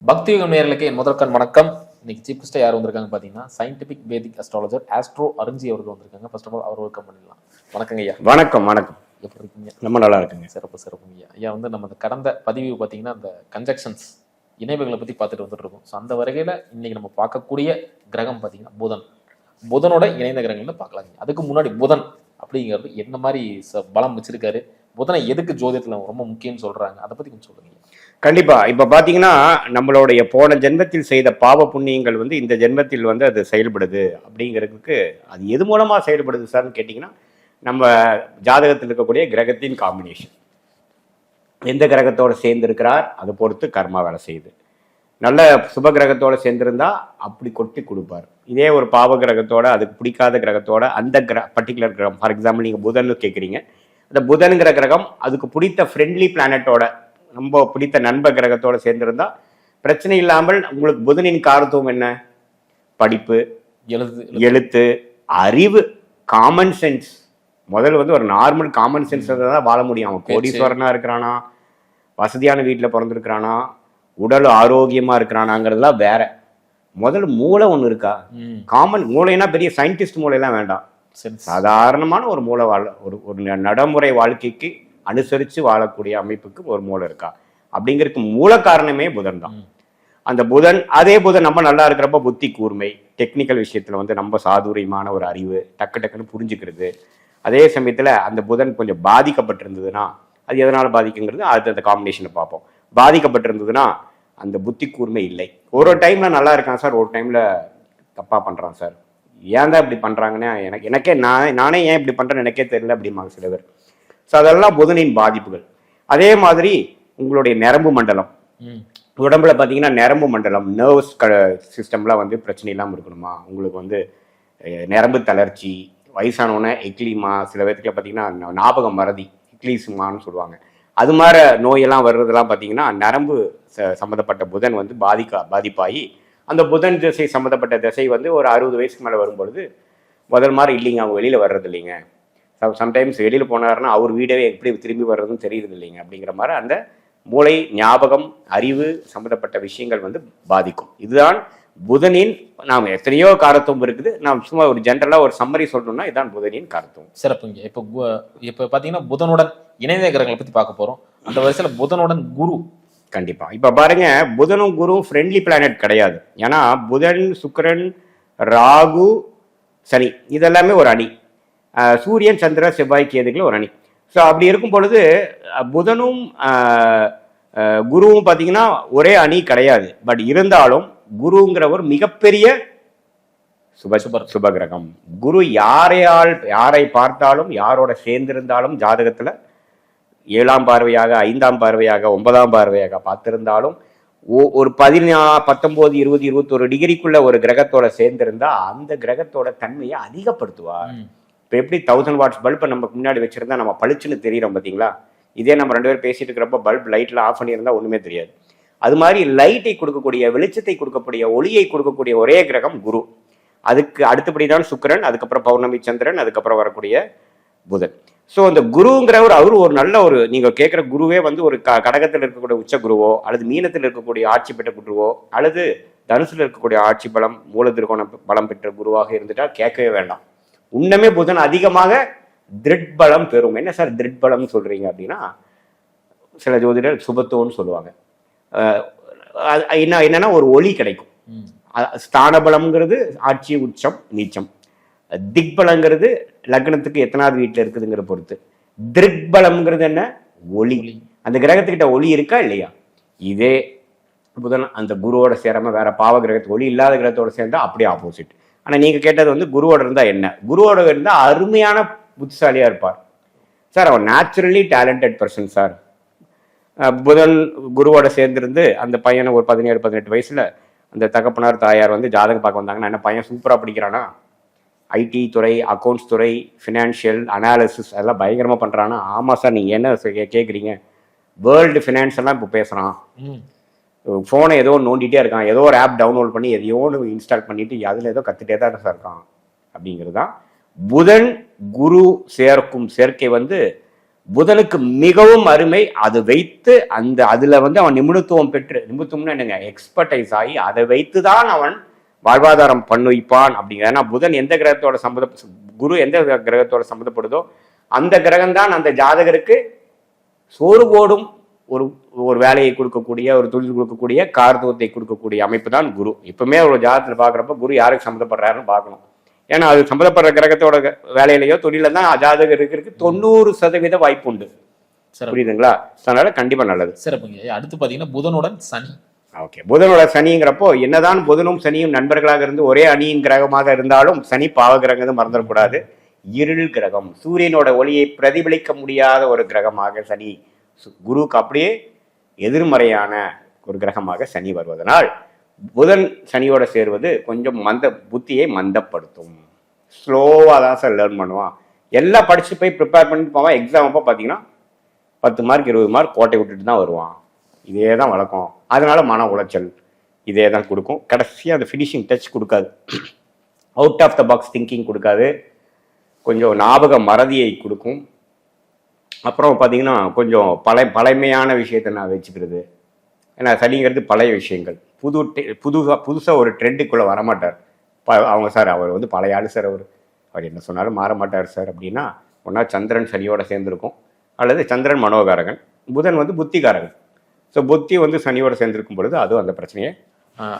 பக்தியுகம் நேயர்களுக்கு என் முதற்கண் வணக்கம். இன்னைக்கு சீஃப் கெஸ்டா யார் வந்திருக்காங்க பார்த்தீங்கன்னா, சயின்டிபிக் வேதிக் அஸ்ட்ராலஜர் ஆஸ்ட்ரோ அருஞ்சி அவர்கள் வந்திருக்காங்க. ஃபர்ஸ்ட் ஆஃப் ஆல் அவர் வெல்கம் பண்ணிடலாம். வணக்கங்க ஐயா. வணக்கம். வணக்கம். எப்படி இருக்கீங்க? ரொம்ப நல்லா இருக்குங்க. சிறப்பு சிறப்புங்க ஐயா. ஐயா வந்து நம்ம கடந்த பதிவு பார்த்தீங்கன்னா, அந்த கன்ஜெக்ஷன்ஸ் இணைவுகளை பற்றி பார்த்துட்டு வந்துட்டு இருக்கோம். ஸோ அந்த வகையில் இன்னைக்கு நம்ம பார்க்கக்கூடிய கிரகம் பார்த்தீங்கன்னா புதன். புதனோட இணைந்த கிரகங்கள்னு பார்க்கலாங்க. அதுக்கு முன்னாடி புதன் அப்படிங்கிறது என்ன மாதிரி பலம் வச்சிருக்காரு, புதனை எதுக்கு ஜோதிடத்தில் ரொம்ப முக்கியம்னு சொல்றாங்க, அதை பற்றி கொஞ்சம் சொல்லுங்க. கண்டிப்பா. இப்ப பாத்தீங்கன்னா நம்மளுடைய போன ஜென்மத்தில் செய்த பாவ புண்ணியங்கள் வந்து இந்த ஜென்மத்தில் வந்து அது செயல்படுது அப்படிங்கிறதுக்கு அது எது மூலமா செயல்படுது சார்னு கேட்டீங்கன்னா, நம்ம ஜாதகத்தில் இருக்கக்கூடிய கிரகத்தின் காம்பினேஷன், எந்த கிரகத்தோட சேர்ந்து இருக்கிறார் அதை பொறுத்து கர்மா வேலை செய்யுது. நல்ல சுப கிரகத்தோட சேர்ந்திருந்தா அப்படி கொட்டி கொடுப்பார். இதே ஒரு பாவ கிரகத்தோட, அதுக்கு பிடிக்காத கிரகத்தோட, அந்த பர்டிகுலர் கிரகம், ஃபார் எக்ஸாம்பிள் நீங்க புதன் கேட்குறீங்க, அந்த புதனுங்கிற கிரகம் அதுக்கு பிடித்த ஃப்ரெண்ட்லி பிளானட்டோட, ரொம்ப பிடித்த நண்ப கிரகத்தோட சேர்ந்திருந்தா பிரச்சனை இல்லாமல் உங்களுக்கு புதனின் காரத்துவம் என்ன? படிப்பு, எழுத்து, அறிவு, காமன் சென்ஸ். முதல்ல வந்து ஒரு நார்மல் காமன் சென்ஸ் தான் வாழ முடியும். அவன் கோடீஸ்வரனா இருக்கிறானா, வசதியான வீட்டில் பிறந்திருக்கிறானா, உடல் ஆரோக்கியமா இருக்கிறானாங்கிறதுலாம் வேற. முதல்ல மூளை ஒன்று இருக்கா? காமன் மூளைனா பெரிய சயின்டிஸ்ட் மூளைலாம் வேண்டாம். சாதாரணமான ஒரு மூளை ஒரு நடைமுறை வாழ்க்கைக்கு அனுசரித்து வாழக்கூடிய அமைப்புக்கு ஒரு மூளை இருக்கா அப்படிங்கிறதுக்கு மூல காரணமே புதன் தான். அந்த புதன், அதே புதன் நம்ம நல்லா இருக்கிறப்ப புத்தி கூர்மை, டெக்னிக்கல் விஷயத்துல வந்து நம்ம சாதுரியமான ஒரு அறிவு, டக்குன்னு புரிஞ்சுக்கிறது. அதே சமயத்துல அந்த புதன் கொஞ்சம் பாதிக்கப்பட்டிருந்ததுன்னா, அது எதனால பாதிக்குங்கிறது அது அந்த காம்பினேஷனை பார்ப்போம். பாதிக்கப்பட்டிருந்ததுன்னா அந்த புத்தி கூர்மை இல்லை. ஒரு டைம்ல நல்லா இருக்கான் சார், ஒரு டைம்ல தப்பா பண்றான் சார். ஏன் தான் இப்படி பண்றாங்கன்னா எனக்கே நானே ஏன் இப்படி பண்றேன்னு எனக்கே தெரியல அப்படிம்பாங்க சில பேர். ஸோ அதெல்லாம் புதனின் பாதிப்புகள். அதே மாதிரி உங்களுடைய நரம்பு மண்டலம், உடம்புல பார்த்தீங்கன்னா நரம்பு மண்டலம், நர்வ்ஸ் சிஸ்டம்லாம் வந்து பிரச்சனை இல்லாமல் இருக்கணுமா? உங்களுக்கு வந்து நரம்பு தளர்ச்சி, வயசானவன எக்லிமா, சில பேருக்கு பார்த்தீங்கன்னா ஞாபகம் மறதி, எக்லிசுமான்னு சொல்லுவாங்க. அது மாதிரி நோயெல்லாம் வர்றதெல்லாம் பார்த்தீங்கன்னா நரம்பு சம்மந்தப்பட்ட புதன் வந்து பாதிப்பாகி, அந்த புதன் திசை சம்மந்தப்பட்ட திசை வந்து ஒரு 60 வயசுக்கு மேலே வரும்பொழுது முதல் மாதிரி இல்லைங்க, அவங்க வெளியில் வர்றது இல்லைங்க. சம்டைம்ஸ் வெளியில் போனாருன்னா அவர் வீடவே எப்படி திரும்பி வர்றதுன்னு தெரியுது இல்லைங்க. அப்படிங்கிற மாதிரி அந்த மூளை, ஞாபகம், அறிவு சம்மந்தப்பட்ட விஷயங்கள் வந்து பாதிக்கும். இதுதான் புதனின், நாம் எத்தனையோ காரத்துவம் இருக்குது. நாம் சும்மா ஒரு ஜென்ரலாக ஒரு சம்மரி சொல்லணும்னா இதுதான் புதனின் காரத்துவம். சிறப்புங்க. இப்போ பார்த்தீங்கன்னா புதனுடன் இணைந்த கிரகங்களை பற்றி பார்க்க போகிறோம். அந்த வரிசையில் புதனுடன் குரு. கண்டிப்பா. இப்ப பாருங்க, புதனும் குருவும் ஃப்ரெண்ட்லி பிளானட் கிடையாது. ஏன்னா புதன், சுக்கிரன், ராகு, சனி இதெல்லாமே ஒரு அணி. சூரியன், சந்திர, செவ்வாய், கேதுகள் ஒரு அணி. ஸோ அப்படி இருக்கும் பொழுது புதனும் குருவும் பார்த்தீங்கன்னா ஒரே அணி கிடையாது. பட் இருந்தாலும் குருங்கிற ஒரு மிகப்பெரிய சுப கிரகம். குரு யாரை பார்த்தாலும், யாரோட சேர்ந்திருந்தாலும், ஜாதகத்துல 7ஆம் பார்வையாக, 5ஆம் பார்வையாக, 9ஆம் பார்வையாக பார்த்திருந்தாலும் ஒரு 19, 20, 21 டிகிரிக்குள்ள ஒரு கிரகத்தோட சேர்ந்திருந்தா அந்த கிரகத்தோட தன்மையை அதிகப்படுத்துவார். இப்போ எப்படி 1000 வாட்ஸ் பல்பை நம்ம முன்னாடி வச்சிருந்தா நம்ம பளிச்சுன்னு தெரியும் பார்த்தீங்களா? இதே நம்ம 2 பேர் பேசிட்டு இருக்கிறப்ப பல்ப் லைட்ல ஆஃப் பண்ணியிருந்தா ஒண்ணுமே தெரியாது. அது மாதிரி லைட்டை கொடுக்கக்கூடிய, வெளிச்சத்தை கொடுக்கக்கூடிய, ஒளியை கொடுக்கக்கூடிய ஒரே கிரகம் குரு. அதுக்கு அடுத்தபடிதான் சுக்கிரன், அதுக்கப்புறம் பௌர்ணமி சந்திரன், அதுக்கப்புறம் வரக்கூடிய புதன். ஸோ அந்த குருங்கிறவர் அவரு ஒரு நல்ல ஒரு, நீங்க கேட்குற குருவே வந்து ஒரு கடகத்தில் இருக்கக்கூடிய உச்ச குருவோ, அல்லது மீனத்தில் இருக்கக்கூடிய ஆட்சி பெற்ற குருவோ, அல்லது தனுசுல இருக்கக்கூடிய ஆட்சி பலம், மூல திருகோண பலம் பெற்ற குருவாக இருந்துட்டா கேட்கவே வேண்டாம். உன்னமே புதன் அதிகமாக திருட் பலம் பெறும். என்ன சார் திருட் பலம் சொல்றீங்க அப்படின்னா, சில ஜோதிடர் சுபத்துவம்னு சொல்லுவாங்க. என்னன்னா ஒரு ஒளி கிடைக்கும். ஸ்தான பலம்ங்கிறது ஆட்சி, உச்சம், நீச்சம். திக்பலங்கிறது லக்னத்துக்கு எத்தனாவது வீட்டில் இருக்குதுங்கிற பொறுத்து. திருக்பலம்ங்கிறது என்ன? ஒளி. அந்த கிரகத்துக்கிட்ட ஒளி இருக்கா இல்லையா? இதே புதன் அந்த குருவோட சேராம வேற பாவ கிரகத்துக்கு, ஒளி இல்லாத கிரகத்தோட சேர்ந்தா அப்படியே ஆப்போசிட். ஆனா நீங்க கேட்டது வந்து குருவோட இருந்தா என்ன? குருவோட இருந்தா அருமையான புத்திசாலியா இருப்பார் சார். அவன் நேச்சுரலி டேலண்டட் பர்சன் சார். புதன் குருவோட சேர்ந்திருந்து அந்த பையனை ஒரு 17, 18 வயசுல அந்த தகப்பனார், தாயார் வந்து ஜாதகம் பார்க்க வந்தாங்கன்னா, என்ன பையன் சூப்பரா படிக்கிறானா, ஐடி துறை, அக்கௌண்ட்ஸ் துறை, ஃபினான்ஷியல் அனாலிசிஸ் அதெல்லாம் பயங்கரமாக பண்ணுறான்னா, ஆமாம் சார் நீங்கள் என்ன கேட்குறீங்க, வேர்ல்டு ஃபினான்ஸ் எல்லாம் இப்போ பேசுகிறான், ஃபோனை ஏதோ நோண்டிகிட்டே இருக்கான், ஏதோ ஒரு ஆப் டவுன்லோட் பண்ணி எதையோ ஒன்று இன்ஸ்டால் பண்ணிட்டு அதில் ஏதோ கற்றுட்டே தான் சார் இருக்கான் அப்படிங்கிறது தான். புதன் குரு சேர்க்கும் சேர்க்கை வந்து புதனுக்கு மிகவும் அருமை. அது வைத்து அதுல வந்து அவன் நிபுணத்துவம் பெற்று, நிபுணத்துவம்னா என்னங்க, எக்ஸ்பர்டைஸ் ஆகி அதை வைத்து தான் அவன் வாழ்வாதாரம் பண்ணுவிப்பான் அப்படிங்கிற. ஏன்னா புதன் எந்த கிரகத்தோட குரு எந்த கிரகத்தோட சம்மந்தப்படுதோ அந்த கிரகம் தான் அந்த ஜாதகருக்கு சோறு போடும் ஒரு வேலையை கொடுக்கக்கூடிய, ஒரு தொழில் கொடுக்கக்கூடிய, காரத்துவத்தை கொடுக்கக்கூடிய அமைப்பு தான் குரு. எப்பவுமே ஒரு ஜாதகத்தில் பார்க்குறப்ப குரு யாருக்கு சம்மந்தப்படுறாருன்னு பார்க்கணும். ஏன்னா அது சம்மந்தப்படுற கிரகத்தோட வேலையிலையோ தொழில தான் ஜாதகர் இருக்கிறதுக்கு 90% வாய்ப்பு உண்டு. புரியுதுங்களா? அதனால கண்டிப்பா நல்லது. சிறப்புங்க. அடுத்து பாத்தீங்கன்னா புதனுடன் சனி. ஓகே, புதனோட சனிங்கிறப்போ என்னதான் புதனும் சனியும் நண்பர்களாக இருந்து ஒரே அணியின் கிரகமாக இருந்தாலும் சனி பாவ கிரகம் மறந்துடக்கூடாது. இருள் கிரகம், சூரியனோட ஒளியை பிரதிபலிக்க முடியாத ஒரு கிரகமாக சனி, குருவுக்கு அப்படியே எதிர்மறையான ஒரு கிரகமாக சனி வருவதனால் புதன் சனியோட சேர்வது கொஞ்சம் புத்தியை மந்தப்படுத்தும். ஸ்லோவாக தான் சார் லேர்ன் பண்ணுவான். எல்லாம் படிச்சு போய் ப்ரிப்பேர் பண்ணிட்டு போவான். எக்ஸாம் அப்போ பார்த்தீங்கன்னா 10 மார்க் 20 மார்க் கோட்டை விட்டுட்டு தான் வருவான். இதே தான் வழக்கம். அதனால மன உளைச்சல் இதே தான் கொடுக்கும். கடைசியாக அந்த ஃபினிஷிங் டச் கொடுக்காது. Out of the box thinking கொடுக்காது. கொஞ்சம் ஞாபக மறதியை கொடுக்கும். அப்புறம் பார்த்தீங்கன்னா கொஞ்சம் பழமையான விஷயத்தை நான் வச்சுக்கிறது. ஏன்னா சனிங்கிறது பழைய விஷயங்கள். புதுசாக ஒரு ட்ரெண்டுக்குள்ளே வரமாட்டார். அவங்க சார் அவர் வந்து பழைய ஆளு சார், அவர் என்ன சொன்னாலும் மாற மாட்டார் சார் அப்படின்னா, ஒன்றா சந்திரன் சனியோட சேர்ந்துருக்கும், அல்லது சந்திரன் மனோகாரகன், புதன் வந்து புத்திகாரகன். ஸோ புத்தி வந்து சனியோட சேர்ந்துருக்கும் பொழுது அதுவும் அந்த பிரச்சனையே.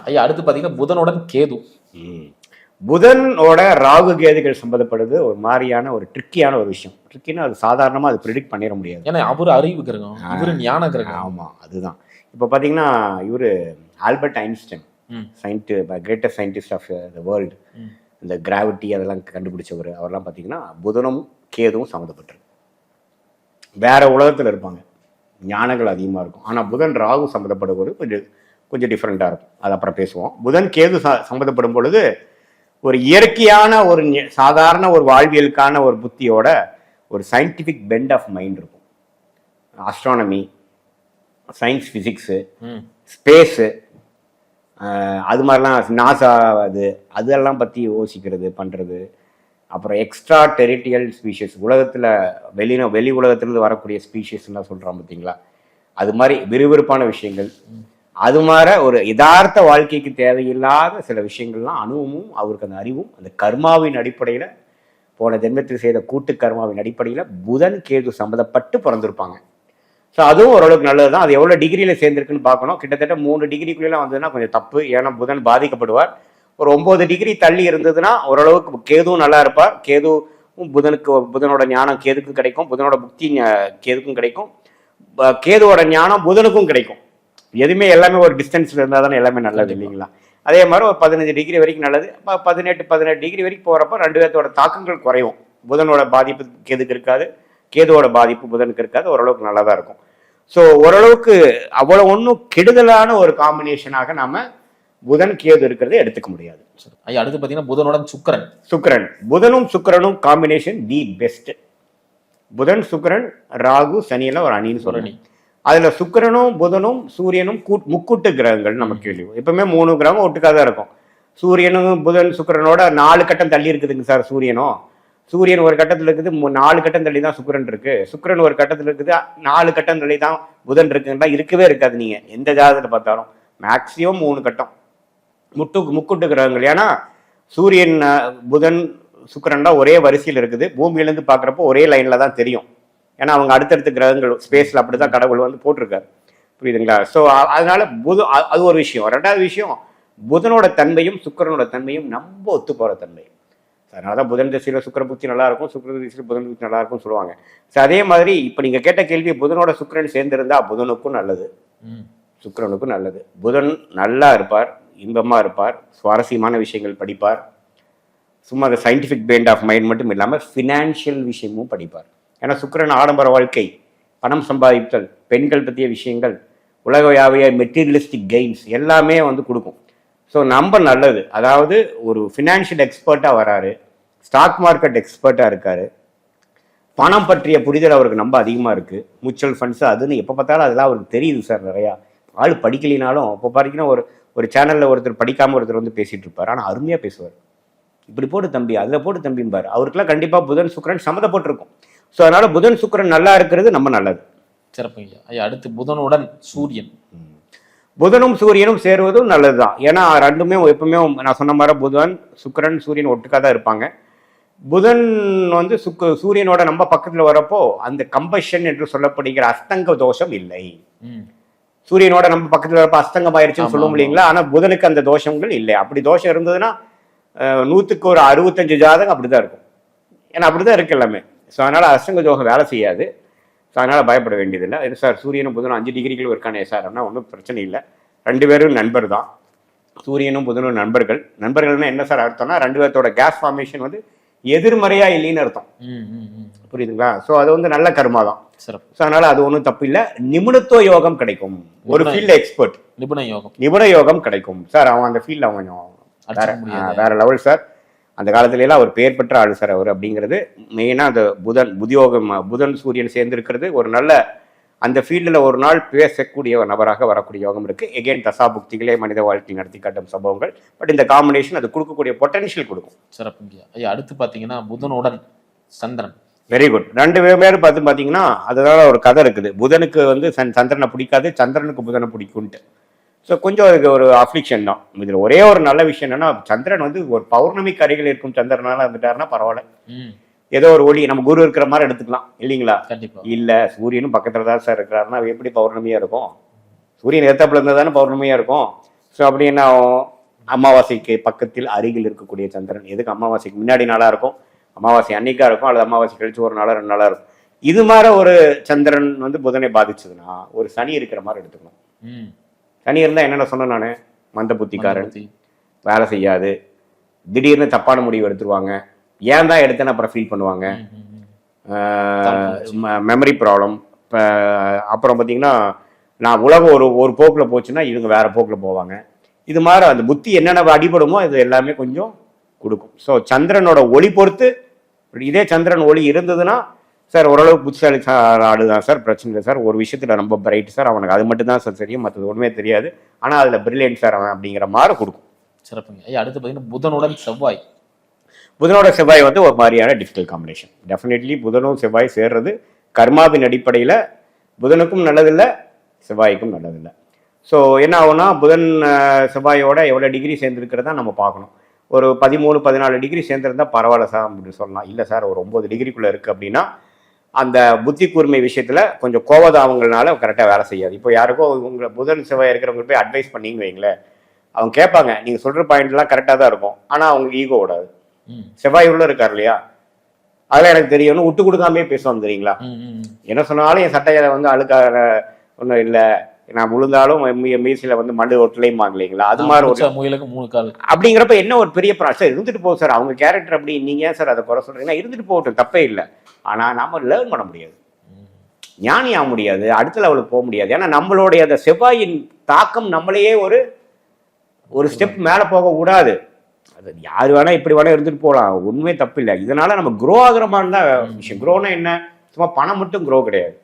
ஐயா அடுத்து பார்த்தீங்கன்னா புதனுடன் கேது. புதனோட ராகு கேதுகள் சம்மந்தப்படுது ஒரு மாதிரியான ஒரு ட்ரிக்கியான ஒரு விஷயம். ட்ரிக்கின்னா அது சாதாரணமாக அது ப்ரிடிக்ட் பண்ணிட முடியாது. ஏன்னா அவரு அறிவு கிரகம், இவரு ஞான கிரகம். ஆமாம், அதுதான். இப்போ பார்த்தீங்கன்னா இவர் Albert Einstein, greatest scientist of the world, இந்த கிராவிட்டி அதெல்லாம் கண்டுபிடிச்சவர். அவரெல்லாம் பார்த்தீங்கன்னா புதனும் கேதுவும் சம்மந்தப்பட்டிருக்கு. வேற உலகத்தில் இருப்பாங்க, ஞானங்கள் அதிகமாக இருக்கும். ஆனால் புதன் ராகு சம்மந்தப்படுவது கொஞ்சம் டிஃப்ரெண்ட்டாக இருக்கும். அது அப்புறம் பேசுவோம். புதன் கேது சம்மந்தப்படும் பொழுது ஒரு இயற்கையான ஒரு சாதாரண ஒரு வாழ்வியலுக்கான ஒரு புத்தியோட ஒரு சயின்டிஃபிக் பெண்ட் ஆஃப் மைண்ட் இருக்கும். ஆஸ்ட்ரானமி, சயின்ஸ், ஃபிசிக்ஸு, ஸ்பேஸு, அது மாதிரிலாம் நாசா அதெல்லாம் பற்றி யோசிக்கிறது பண்ணுறது. அப்புறம் எக்ஸ்ட்ரா டெரிட்டரியல் ஸ்பீஷிஸ், உலகத்தில் வெளி உலகத்திலிருந்து வரக்கூடிய ஸ்பீஷிஸ்லாம் சொல்கிறோம் பார்த்தீங்களா, அது மாதிரி விறுவிறுப்பான விஷயங்கள். அது மாதிரி ஒரு யதார்த்த வாழ்க்கைக்கு தேவையில்லாத சில விஷயங்கள்லாம் அனுபவமும் அவருக்கு அந்த அறிவும் அந்த கர்மாவின் அடிப்படையில், போன ஜென்மத்தில் செய்த கூட்டு கர்மாவின் அடிப்படையில் புதன் கேது சம்மந்தப்பட்டு பிறந்திருப்பாங்க. ஸோ அதுவும் ஓரளவுக்கு நல்லது தான். அது எவ்வளோ டிகிரியில் சேர்ந்துருக்குன்னு பார்க்கணும். கிட்டத்தட்ட 3 டிகிரிக்குள்ளேலாம் வந்ததுன்னா கொஞ்சம் தப்பு. ஏன்னா புதன் பாதிக்கப்படுவார். ஒரு 9 டிகிரி தள்ளி இருந்ததுன்னா ஓரளவுக்கு கேதுவும் நல்லா இருப்பார். கேதுவும் புதனோட ஞானம் கேதுக்கும் கிடைக்கும், புதனோட புக்தி கேதுக்கும் கிடைக்கும், கேதுவோட ஞானம் புதனுக்கும் கிடைக்கும். எதுவுமே எல்லாமே ஒரு டிஸ்டன்ஸில் இருந்தால் தானே எல்லாமே நல்லது இல்லைங்களா? அதே மாதிரி ஒரு 15 டிகிரி வரைக்கும் நல்லது. 18 டிகிரி வரைக்கும் போகிறப்ப 2 பேர்த்தோட தாக்கங்கள் குறையும். புதனோட பாதிப்பு கேதுக்கு இருக்காது, கேதுவோட பாதிப்பு புதனுக்கு இருக்காது. ஓரளவுக்கு நல்லா தான் இருக்கும். ஸோ ஓரளவுக்கு அவ்வளோ ஒன்றும் கெடுதலான ஒரு காம்பினேஷனாக நாம புதன் கேது இருக்கிறத எடுத்துக்க முடியாது. ஐயா அடுத்து பார்த்தீங்கன்னா புதனுடன் சுக்கிரன். புதனும் சுக்கிரனும் காம்பினேஷன் தி பெஸ்ட். புதன் சுக்கிரன் ராகு சனியெல்லாம் ஒரு அணின்னு சொல்லணும். அதுல சுக்கிரனும் புதனும் சூரியனும் முக்கூட்டு கிரகங்கள் நம்ம கேள்வி. எப்பவுமே 3 கிரகம் ஒட்டுக்காக தான் இருக்கும். சூரியனும் புதன் சுக்கிரனோட 4 கட்டம் தள்ளி இருக்குதுங்க சார். சூரியன் ஒரு கட்டத்தில் இருக்குது, 4 கட்டம் தள்ளி தான் சுக்கிரன் இருக்கு. சுக்கிரன் ஒரு கட்டத்தில் இருக்குது, 4 கட்டம் தள்ளி தான் புதன் இருக்குன்னா இருக்கவே இருக்காது. நீங்க எந்த ஜாதகத்தில் பார்த்தாலும் மேக்சிமம் 3 கட்டம் முக்கூட்டு கிரகங்கள். ஏன்னா சூரியன் புதன் சுக்கிரன் தான் ஒரே வரிசையில் இருக்குது. பூமியிலேருந்து பார்க்குறப்போ ஒரே லைன்ல தான் தெரியும். ஏன்னா அவங்க அடுத்தடுத்த கிரகங்கள் ஸ்பேஸ்ல அப்படிதான் கடவுள் வந்து போட்டிருக்காரு. புரியுதுங்களா? ஸோ அதனால அது ஒரு விஷயம். 2வது விஷயம், புதனோட தன்மையும் சுக்கிரனோட தன்மையும் நம்ம ஒத்து போற தன்மை. அதனாலதான் புதன் திசையில சுக்கிர புத்தி நல்லா இருக்கும், சுக்கிர திசையில புதன் புத்தி நல்லா இருக்கும்னு சொல்லுவாங்க. ஸோ அதே மாதிரி இப்ப நீங்க கேட்ட கேள்வி, புதனோட சுக்கிரன் சேர்ந்திருந்தா புதனுக்கும் நல்லது, சுக்கிரனுக்கும் நல்லது. புதன் நல்லா இருப்பார், இன்பமா இருப்பார், சுவாரஸ்யமான விஷயங்கள் படிப்பார். சும்மா அந்த சயின்டிஃபிக் பெண்ட் ஆஃப் மைண்ட் மட்டும் இல்லாமல் ஃபினான்ஷியல் விஷயமும் படிப்பார். ஏன்னா சுக்கிரன் ஆடம்பர வாழ்க்கை, பணம் சம்பாதித்தல், பெண்கள் பற்றிய விஷயங்கள், உலகளாவிய மெட்டீரியலிஸ்டிக் கெயின்ஸ் எல்லாமே வந்து கொடுக்கும். ஸோ நம்ம நல்லது, அதாவது ஒரு ஃபினான்ஷியல் எக்ஸ்பர்ட்டாக வராரு, ஸ்டாக் மார்க்கெட் எக்ஸ்பர்ட்டாக இருக்காரு, பணம் பற்றிய புரிதல் அவருக்கு ரொம்ப அதிகமாக இருக்குது. மியூச்சுவல் ஃபண்ட்ஸ் அதுன்னு எப்போ பார்த்தாலும் அதெல்லாம் அவருக்கு தெரியுது சார். நிறையா ஆள் படிக்கலினாலும் இப்போ பார்த்தீங்கன்னா ஒரு சேனலில் ஒருத்தர் படிக்காமல் ஒருத்தர் வந்து பேசிகிட்டு இருப்பார், ஆனால் அருமையாக பேசுவார். இப்படி போட்டு தம்பி, அதில் போட்டு தம்பிம்பார். அவருக்குலாம் கண்டிப்பாக புதன் சுக்கிரன் சம்மந்தப்பட்டிருக்கும். ஸோ அதனால புதன் சுக்கிரன் நல்லா இருக்கிறது நம்ம நல்லது. சிறப்புங்க ஐயா. அடுத்து புதனுடன் சூரியன். புதனும் சூரியனும் சேருவதும் நல்லதுதான். ஏன்னா ரெண்டுமே எப்பவுமே நான் சொன்ன மாதிரி புதன் சுக்கிரன் சூரியன் ஒட்டுக்காக தான் இருப்பாங்க. புதன் வந்து சூரியனோட நம்ம பக்கத்துல வரப்போ அந்த கம்பஷன் என்று சொல்லப்படுகிற அஸ்தங்க தோஷம் இல்லை. சூரியனோட நம்ம பக்கத்துல வரப்போ அஸ்தங்கம் ஆயிடுச்சுன்னு சொல்லுவோம் இல்லைங்களா? ஆனா புதனுக்கு அந்த தோஷங்கள் இல்லை. அப்படி தோஷம் இருந்ததுன்னா 100க்கு ஒரு 65 ஜாதகம் அப்படிதான் இருக்கும். ஏன்னா அப்படிதான் இருக்கு எல்லாமே. ஸோ அதனால அஸ்தங்க தோஷம் வேலை செய்யாது. ஸோ அதனால பயப்பட வேண்டியதில்லை. இது சார் சூரியனும் புதனும் 5 டிகிரிகள் இருக்கானே சார் அப்படின்னா ஒன்றும் பிரச்சனை இல்லை. 2 பேரும் நண்பர் தான். சூரியனும் புதனும் நண்பர்கள். நண்பர்கள்னா என்ன சார் அர்த்தம்னா 2 பேர்த்தோட கேஸ் ஃபார்மேஷன் வந்து எதிர்மறையா இல்லைன்னு அர்த்தம். புரியுதுங்களா? ஸோ அது வந்து நல்ல கர்மா தான். ஸோ அதனால அது ஒன்றும் தப்பு இல்லை. நிபுணத்துவ யோகம் கிடைக்கும். ஒரு ஃபீல்டு எக்ஸ்பர்ட் நிபுண யோகம் கிடைக்கும் சார். அவன் அந்த ஃபீல்டு அவன் கொஞ்சம் வேற லெவல் சார். அந்த காலத்துல எல்லாம் அவர் பெயர் பெற்ற ஆளு சார் அவர். அப்படிங்கிறது மெயினா அந்த புதன் சூரியன் சேர்ந்து இருக்கிறது ஒரு நல்ல அந்த ஃபீல்டில் ஒரு நாள் பேசக்கூடிய ஒரு நபராக வரக்கூடிய யோகம் இருக்கு. எகெயின் தசாபுக்திகளே மனித வாழ்க்கை நடத்தி காட்டும் சம்பவங்கள். பட் இந்த காம்பினேஷன் அது கொடுக்கக்கூடிய பொட்டன்ஷியல் கொடுக்கும். சிறப்புங்க ஐயா. அடுத்து பாத்தீங்கன்னா புதனுடன் சந்திரன். Very good. 2 பேரும் பார்த்தீங்கன்னா அதனால ஒரு கதை இருக்குது. புதனுக்கு வந்து சந்திரனை பிடிக்காது, சந்திரனுக்கு புதனை பிடிக்கும்ட்டு. ஸோ கொஞ்சம் அதுக்கு ஒரு அஃப்ளிக்ஷன் தான். இதில் ஒரே ஒரு நல்ல விஷயம் என்னன்னா சந்திரன் வந்து ஒரு பௌர்ணமிக்கு அருகில் இருக்கும் சந்திரனால வந்துட்டாருன்னா பரவாயில்ல. ஏதோ ஒரு ஒளி நம்ம குரு இருக்கிற மாதிரி எடுத்துக்கலாம் இல்லைங்களா? இல்ல சூரியனும் பக்கத்துல தான் சார் இருக்கிறாருன்னா எப்படி பௌர்ணமியா இருக்கும்? சூரியன் ஏத்தாப்புல இருந்தா தானே பௌர்ணமியா இருக்கும். ஸோ அப்படி என்ன அமாவாசைக்கு பக்கத்தில் அருகில் இருக்கக்கூடிய சந்திரன் எதுக்கு அமாவாசைக்கு முன்னாடி நாளா இருக்கும், அமாவாசை அன்னைக்கா இருக்கும், அல்லது அமாவாசை கழிச்சு ஒரு நாளா 2 நாளா இருக்கும். இது மாதிரி ஒரு சந்திரன் வந்து புதனை பாதிச்சதுன்னா ஒரு சனி இருக்கிற மாதிரி எடுத்துக்கணும். சனி இருந்தா என்னென்ன சொன்னேன் நான், மந்த புத்திக்காரன், வேலை செய்யாது, திடீர்னு தப்பான முடிவு எடுத்துருவாங்க, ஏன் தான் எடுத்தேன்னு அப்புறம் ஃபீல் பண்ணுவாங்க, மெமரி ப்ராப்ளம். அப்புறம் பார்த்தீங்கன்னா நான் உலகம் ஒரு போக்கில் போச்சுன்னா இவங்க வேற போக்கில் போவாங்க. இது மாதிரி அந்த புத்தி என்னென்ன அடிபடுமோ இது எல்லாமே கொஞ்சம் கொடுக்கும். ஸோ சந்திரனோட ஒளி பொறுத்து இதே சந்திரன் ஒளி இருந்ததுன்னா சார் ஓரளவு புத்திசாலி ஆடுதான் சார், பிரச்சனை இல்லை சார், ஒரு விஷயத்தில் ரொம்ப பிரைட் சார், அவனுக்கு அது மட்டும் தான் சார் தெரியும், மற்றது ஒன்றுமே தெரியாது, ஆனால் அதில் பிரில்லியன்ட் சார் அவன் அப்படிங்கிற மாதிரி கொடுக்கும். சிறப்புங்க ஐயா. அடுத்து பார்த்தீங்கன்னா புதனுடன் செவ்வாய். புதனோட செவ்வாய் வந்து ஒரு மாதிரியான டிஃபிகல்ட் காம்பினேஷன். டெஃபினெட்லி புதனும் செவ்வாய் சேர்றது கர்மாவின் அடிப்படையில் புதனுக்கும் நல்லதில்லை, செவ்வாய்க்கும் நல்லதில்லை. ஸோ என்ன ஆகும்னா புதன் செவ்வாயோட எவ்வளோ டிகிரி சேர்ந்துருக்கிறதா நம்ம பார்க்கணும். ஒரு 13-14 டிகிரி சேர்ந்துருந்தா பரவாயில்ல சார் அப்படின்னு சொல்லலாம். இல்லை சார் ஒரு 9 டிகிரிக்குள்ளே இருக்குது அப்படின்னா அந்த புத்தி கூர்மை விஷயத்தில் கொஞ்சம் கோவதாவங்கள்னால கரெக்டாக வேலை செய்யாது. இப்போ யாருக்கோ உங்களை புதன் செவ்வாய் இருக்கிறவங்க போய் அட்வைஸ் பண்ணிங்க வைங்களேன், அவங்க கேட்பாங்க, நீங்கள் சொல்கிற பாயிண்ட்லாம் கரெக்டாக தான் இருக்கும், ஆனால் அவங்களுக்கு ஈகோ விடாது. செவ்வாய் உள்ள இருக்கார் இல்லையா, அதெல்லாம் எனக்கு தெரியும்னு விட்டு கொடுக்காமே பேசுவாங்க தெரியுங்களா. என்ன சொன்னாலும் என் சட்டையை வந்து அழுக்காக ஒன்றும் இல்லை, நான் முழுந்தாலும் மீசில வந்து மண்டு ஒட்டலையும் இல்லைங்களா, அது மாதிரி ஒரு 3 கால் அப்படிங்கிறப்ப என்ன ஒரு பெரிய சார் இருந்துட்டு போகும் சார், அவங்க கேரக்டர் அப்படி, நீங்க ஏன் சார் அதை குறை சொல்றீங்கன்னா இருந்துட்டு போகட்டும், தப்பே இல்லை. ஆனா நாம லேர்ன் பண்ண முடியாது, ஞானி ஆக முடியாது, அடுத்த லெவலுக்கு போக முடியாது. ஏன்னா நம்மளுடைய அந்த செவ்வாயின் தாக்கம் நம்மளையே ஒரு ஸ்டெப் மேல போக கூடாது. அது யாரு வேணா இப்படி வேணா இருந்துட்டு போகலாம், உண்மையே தப்பு இல்லை. இதனால நம்ம க்ரோ ஆகுற மாதிரி தான் விஷயம். க்ரோனா என்ன, சும்மா பணம் மட்டும் க்ரோ கிடையாது,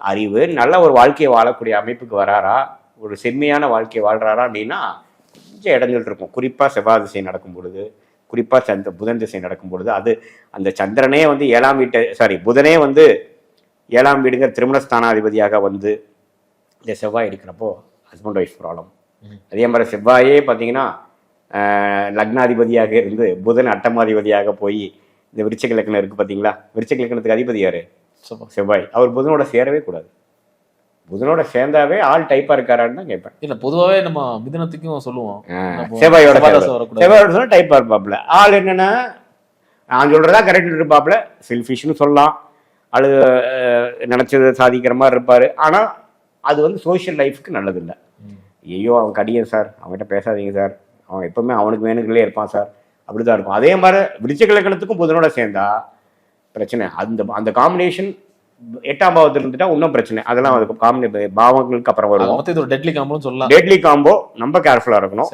அறிவு, நல்ல ஒரு வாழ்க்கையை வாழக்கூடிய அமைப்புக்கு வராரா, ஒரு செம்மையான வாழ்க்கையை வாழ்றாரா அப்படின்னா கொஞ்சம் இடைஞ்சல் இருக்கும். குறிப்பாக செவ்வாய் திசை நடக்கும் பொழுது, குறிப்பாக புதன் திசை நடக்கும் பொழுது, அது அந்த சந்திரனே வந்து 7ஆம் வீட்டை புதனே வந்து 7ஆம் வீடுங்கிற திருமணஸ்தானாதிபதியாக வந்து இந்த செவ்வாய் இருக்கிறப்போ ஹஸ்பண்ட் ஒய்ஃப் ப்ராப்ளம். அதே மாதிரி செவ்வாயே பார்த்தீங்கன்னா லக்னாதிபதியாக இருந்து புதன் அட்டமாதிபதியாக போய் இந்த விருச்சிக லக்னம் இருக்குது பார்த்தீங்களா, விருச்சிக லக்னத்துக்கு அதிபதி யாரு, செவ்வாய். அவர் புதனோட சேரவே கூடாது. புதனோட சேர்ந்தாவே ஆள் டைப்பா இருக்காரான்னு தான் கேட்பேன். இல்ல பொதுவாவே நம்ம மிதுனத்துக்கும் சொல்லுவோம், செவ்வாயோட டைப்பா இருப்பாப்ல. ஆள் என்னன்னா நான் சொல்றதா கரெக்ட் இருப்பாப்ல, செல்ஃபிஷ்னு சொல்லலாம், அது நினைச்சது சாதிக்கிற மாதிரி இருப்பாரு. ஆனா அது வந்து சோசியல் லைஃப்க்கு நல்லது இல்லை. ஐயோ அவன் கடியன் சார், அவன்கிட்ட பேசாதீங்க சார், அவன் எப்பவுமே அவனுக்கு வேணுங்களே இருப்பான் சார், அப்படிதான் இருக்கும். அதே மாதிரி விருச்சிக லக்னத்துக்கும் புதனோட சேர்ந்தா பிரச்சனை. அந்த காம்பினேஷன் 8ஆம் பாவத்தில் இருந்துட்டா இன்னும் பிரச்சனை. அதெல்லாம் அதுக்கு பாவங்களுக்கு அப்புறம் வருவோம். டெட்லி காம்போ நம்ம கேர்ஃபுல்லா இருக்கணும்.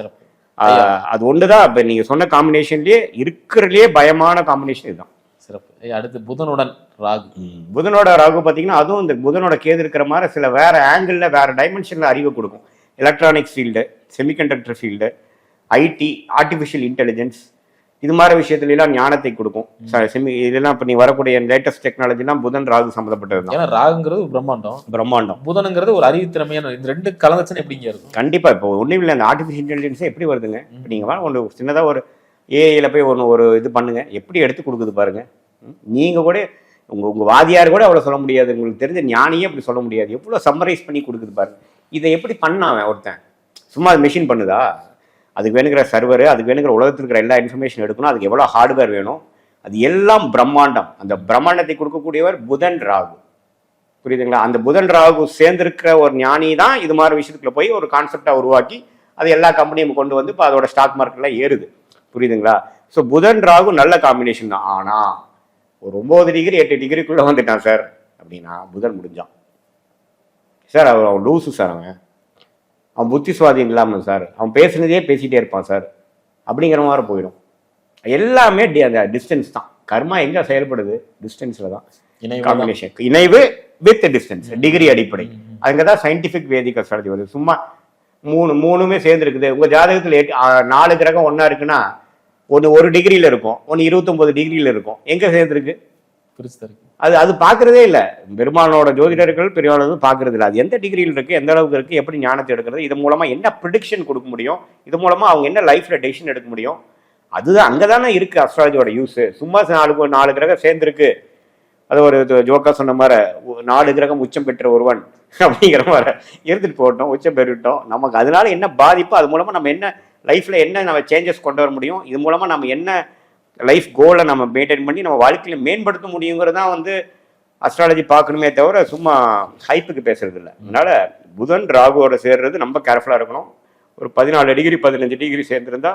அது ஒண்ணுதான் இப்ப நீங்க சொன்ன காம்பினேஷன்லயே இருக்கிறதுலயே பயமான காம்பினேஷன் இதுதான். சிறப்பு. அடுத்து புதனுடன் ராகு. புதனோட ராகு பாத்தீங்கன்னா அதுவும் இந்த புதனோட கேது இருக்கிற மாதிரி சில வேற ஆங்கிள் வேற டைமென்ஷன்ல அறிவு கொடுக்கும். Electronics field, semiconductor field, IT, artificial intelligence, இது மாதிரி விஷயத்துலாம் ஞானத்தை கொடுக்கும். இதெல்லாம் இப்போ நீ வரக்கூடிய லேட்டஸ்ட் டெக்னாலஜிலாம் புதன் ராகு சம்மந்தப்பட்டது தான். ஏன்னா ராகுங்கிறது பிரம்மாண்டம், புதனுங்கிறது ஒரு அறிவுத்திறமையான, இந்த ரெண்டு கலந்துச்சுன்னு எப்படிங்க இருக்கும்? கண்டிப்பா. இப்போ ஒன்றும் இல்லை, அந்த ஆர்டிஃபிஷியல் இன்டெலிஜென்ஸே எப்படி வருதுங்க? இப்போ நீங்கள் ஒன்று சின்னதாக ஒரு ஏஐயில் போய் ஒரு இது பண்ணுங்க, எப்படி எடுத்து கொடுக்குது பாருங்க. நீங்கள் கூட உங்கள் வாதியார் கூட அவ்வளோ சொல்ல முடியாது, உங்களுக்கு தெரிஞ்ச ஞானியே அப்படி சொல்ல முடியாது, எவ்வளோ சம்மரைஸ் பண்ணி கொடுக்குது பாருங்க. இதை எப்படி பண்ணான் ஒருத்தன்? சும்மா அது மெஷின் பண்ணுதா? அதுக்கு வேணுங்கிற சர்வர், அதுக்கு வேணுங்கிற உலகத்தில் இருக்கிற எல்லா இன்ஃபர்மேஷன் எடுக்கணும், அதுக்கு எவ்வளோ ஹார்ட்வேர் வேணும், அது எல்லாம் பிரம்மாண்டம். அந்த பிரம்மாண்டத்தை கொடுக்கக்கூடியவர் புதன் ராகு. புரியுதுங்களா? அந்த புதன் ராகு சேர்ந்திருக்கிற ஒரு ஞானி தான் இது மாதிரி விஷயத்துக்குள்ள போய் ஒரு கான்செப்டா உருவாக்கி அது எல்லா கம்பெனியும் கொண்டு வந்து இப்போ அதோட ஸ்டாக் மார்க்கெட்ல ஏறுது. புரியுதுங்களா? ஸோ புதன் ராகு நல்ல காம்பினேஷன் தான். ஆனா ஒரு 9 டிகிரி 8 டிகிரிக்குள்ள வந்துட்டான் சார் அப்படின்னா புதன் முடிஞ்சான் சார். அவன் லூசு சார், அவன் புத்தி சுவாதீனம் இல்லாமல் சார், அவன் பேசுனதே பேசிட்டே இருப்பான் சார் அப்படிங்கிற மாதிரி போயிடும். எல்லாமே அந்த டிஸ்டன்ஸ் தான். கர்மா எங்க செயல்படுது? டிஸ்டன்ஸ்ல தான். காம்பினேஷன், இணைவு வித் டிஸ்டன்ஸ், டிகிரி அடிப்படை. அங்கதான் சயின்டிபிக் வேதிக் அஸ்ட்ராலஜி வருது. சும்மா மூணுமே சேர்ந்து இருக்குது. உங்க ஜாதகத்தில் 4 கிரகம் ஒன்னா இருக்குன்னா ஒன்று 1 டிகிரியில இருக்கும், ஒன்று 29 டிகிரியில இருக்கும். எங்க சேர்ந்துருக்கு? அது பார்க்கறதே இல்லை. பெரும்பாலானோட ஜோதிடர்கள் பெரும்பாலும் பார்க்கறது இல்லை. அது எந்த டிகிரியில் இருக்கு, எந்த அளவுக்கு இருக்கு, எப்படி ஞானத்தை எடுக்கிறது, இது மூலமா என்ன ப்ரிடிக்ஷன் கொடுக்க முடியும், இது மூலமா அவங்க என்ன லைஃப்ல டெசிஷன் எடுக்க முடியும், அதுதான் அங்கதானே இருக்கு அஸ்ட்ராலஜியோட யூஸ். சும்மா 4 கிரகம் சேர்ந்துருக்கு, அது ஒரு ஜோக்கா சொன்ன மாதிரி 4 கிரகம் உச்சம் பெற்ற ஒருவன் அப்படிங்கிற மாதிரி இருந்துட்டு போட்டோம், உச்சம் பெற்றுட்டோம். நமக்கு அதனால என்ன பாதிப்பு, அது மூலமா நம்ம என்ன லைஃப்ல என்ன நம்ம சேஞ்சஸ் கொண்டு வர முடியும், இது மூலமா நம்ம என்ன லைஃப் கோலை நம்ம மெயின்டைன் பண்ணி நம்ம வாழ்க்கையில மேம்படுத்த முடியுங்கிறது தான் அஸ்ட்ராலஜி பார்க்கணுமே தவிர சும்மா ஹைப்புக்கு பேசுறது இல்லை. அதனால புதன் ராகுவோட சேர்றது ரொம்ப கேர்ஃபுல்லா இருக்கணும். ஒரு 14 டிகிரி 15 டிகிரி சேர்ந்துருந்தா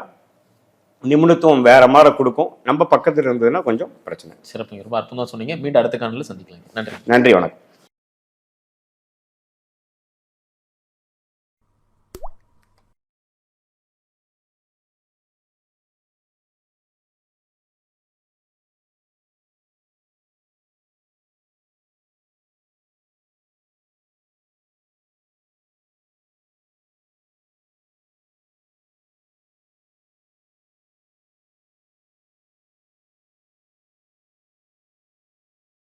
நிபுணத்துவம் வேற மாதிரி கொடுக்கும். நம்ம பக்கத்துல இருந்ததுன்னா கொஞ்சம் பிரச்சனை. சிறப்புங்க, ரொம்ப அற்புதமா சொன்னீங்க. மீண்டும் அடுத்த காணொளியில் சந்திக்கலாம். நன்றி. நன்றி, வணக்கம்.